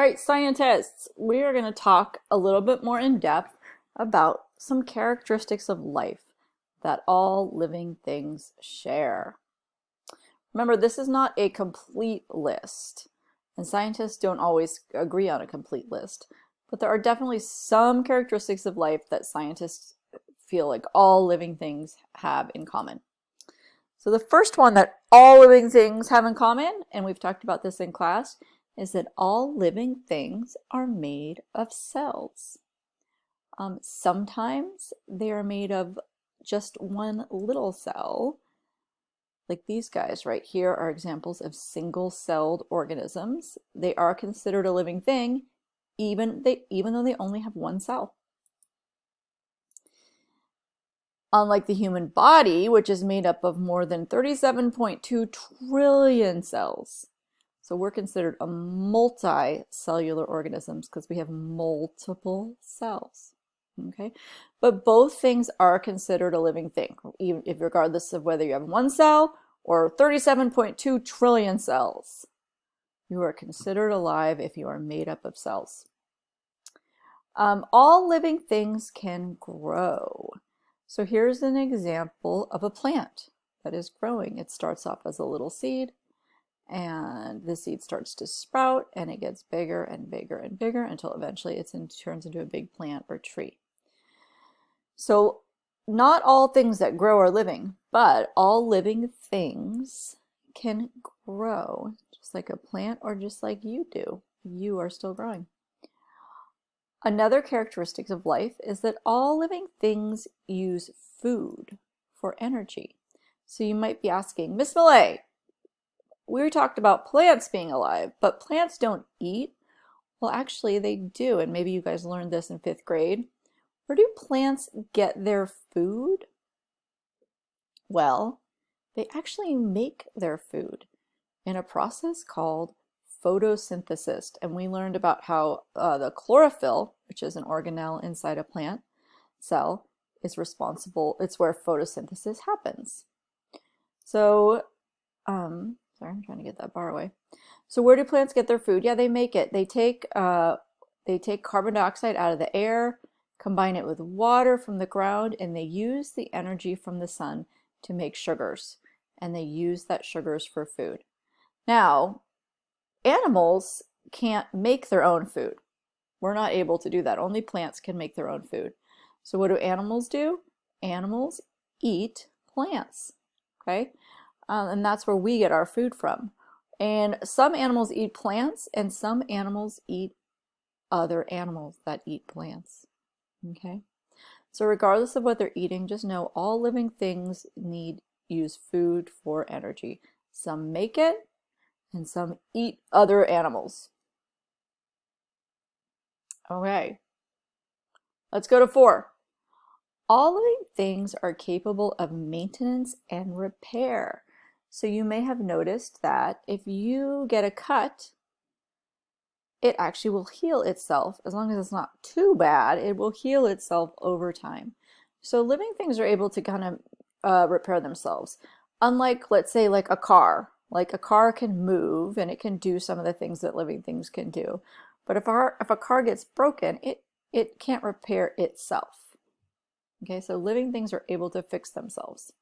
right, scientists, we are going to talk a little bit more in depth about some characteristics of life that all living things share. Remember, this is not a complete list, and scientists don't always agree on a complete list, but there are definitely some characteristics of life that scientists feel like all living things have in common. So the first one that all living things have in common, and we've talked about this in class, is that all living things are made of cells. Sometimes they are made of just one little cell, like these guys right here are examples of single-celled organisms. They are considered a living thing, even though they only have one cell. Unlike the human body, which is made up of more than 37.2 trillion cells. So we're considered a multicellular organisms because we have multiple cells. Okay, but both things are considered a living thing, even if regardless of whether you have one cell or 37.2 trillion cells. You are considered alive if you are made up of cells. All living things can grow. So here's an example of a plant that is growing. It starts off as a little seed, and the seed starts to sprout, and it gets bigger and bigger and bigger until eventually it turns into a big plant or tree. So not all things that grow are living, but all living things can grow, just like a plant or just like you do. You are still growing. Another characteristic of life is that all living things use food for energy. So you might be asking, Miss Millay, we talked about plants being alive, but plants don't eat. Well, actually they do, and maybe you guys learned this in 5th grade. Where do plants get their food? Well, they actually make their food in a process called photosynthesis. And we learned about how the chlorophyll, which is an organelle inside a plant cell, is responsible. It's where photosynthesis happens. So, sorry, I'm trying to get that bar away. So where do plants get their food? Yeah, they make it. They take carbon dioxide out of the air, combine it with water from the ground, and they use the energy from the sun to make sugars. And they use that sugars for food. Now, animals can't make their own food. We're not able to do that. Only plants can make their own food. So what do animals do? Animals eat plants, okay? And that's where we get our food from. And some animals eat plants, and some animals eat other animals that eat plants, okay? So regardless of what they're eating, just know all living things use food for energy. Some make it, and some eat other animals. Okay, let's go to 4. All living things are capable of maintenance and repair. So you may have noticed that if you get a cut, it actually will heal itself. As long as it's not too bad, it will heal itself over time. So living things are able to kind of repair themselves. Unlike, let's say, like a car. Like a car can move and it can do some of the things that living things can do. But if a car gets broken, it can't repair itself. Okay, so living things are able to fix themselves.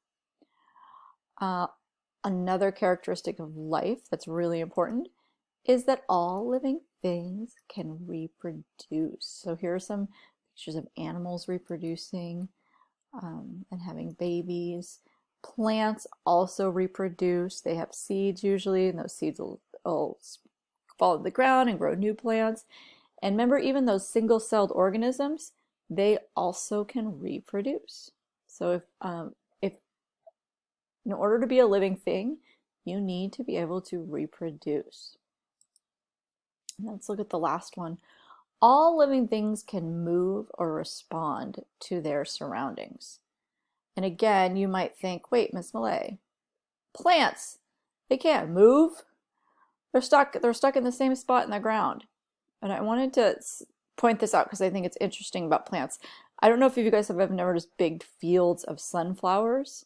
Another characteristic of life that's really important is that all living things can reproduce. So here are some pictures of animals reproducing and having babies. Plants also reproduce. They have seeds usually, and those seeds will fall to the ground and grow new plants. And remember, even those single-celled organisms, they also can reproduce. So if in order to be a living thing, you need to be able to reproduce. And let's look at the last one. All living things can move or respond to their surroundings. And again, you might think, wait, Miss Millay, plants, they can't move. They're stuck in the same spot in the ground. And I wanted to point this out because I think it's interesting about plants. I don't know if you guys have ever noticed big fields of sunflowers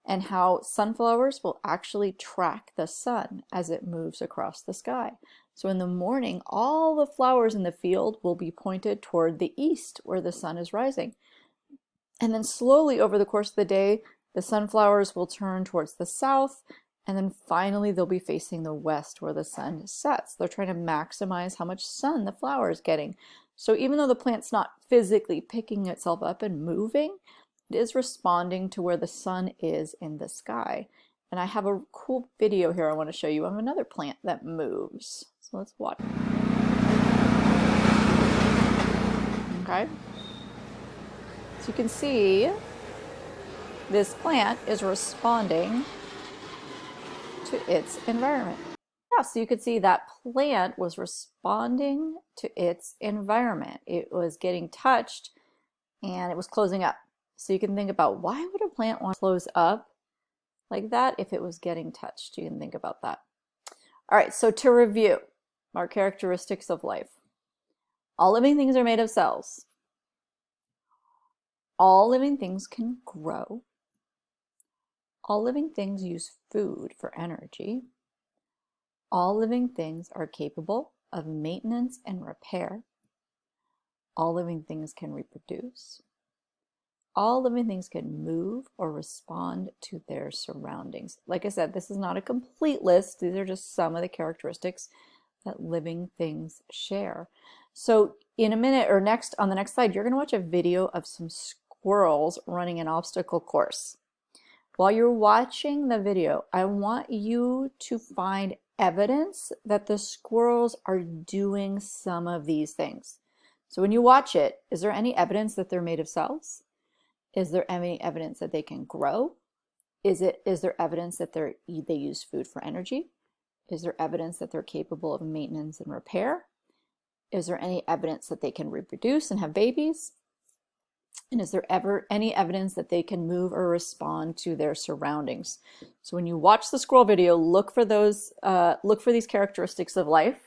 and how sunflowers will actually track the sun as it moves across the sky. So in the morning, all the flowers in the field will be pointed toward the east where the sun is rising. And then slowly over the course of the day, the sunflowers will turn towards the south, and then finally they'll be facing the west where the sun sets. They're trying to maximize how much sun the flower is getting. So even though the plant's not physically picking itself up and moving, it is responding to where the sun is in the sky. And I have a cool video here I want to show you of another plant that moves. So let's watch. Okay. So you can see this plant is responding to its environment. Yeah, so you could see that plant was responding to its environment. It was getting touched and it was closing up. So you can think about, why would a plant want to close up like that if it was getting touched? You can think about that. All right, so to review our characteristics of life. All living things are made of cells. All living things can grow. All living things use food for energy. All living things are capable of maintenance and repair. All living things can reproduce. All living things can move or respond to their surroundings. Like I said, this is not a complete list. These are just some of the characteristics that living things share. So in a minute or on the next slide, you're going to watch a video of some squirrels running an obstacle course. While you're watching the video, I want you to find evidence that the squirrels are doing some of these things. So when you watch it, is there any evidence that they're made of cells? Is there any evidence that they can grow? Is there evidence that they use food for energy? Is there evidence that they're capable of maintenance and repair? Is there any evidence that they can reproduce and have babies? And is there ever any evidence that they can move or respond to their surroundings? So when you watch the squirrel video, look for these characteristics of life.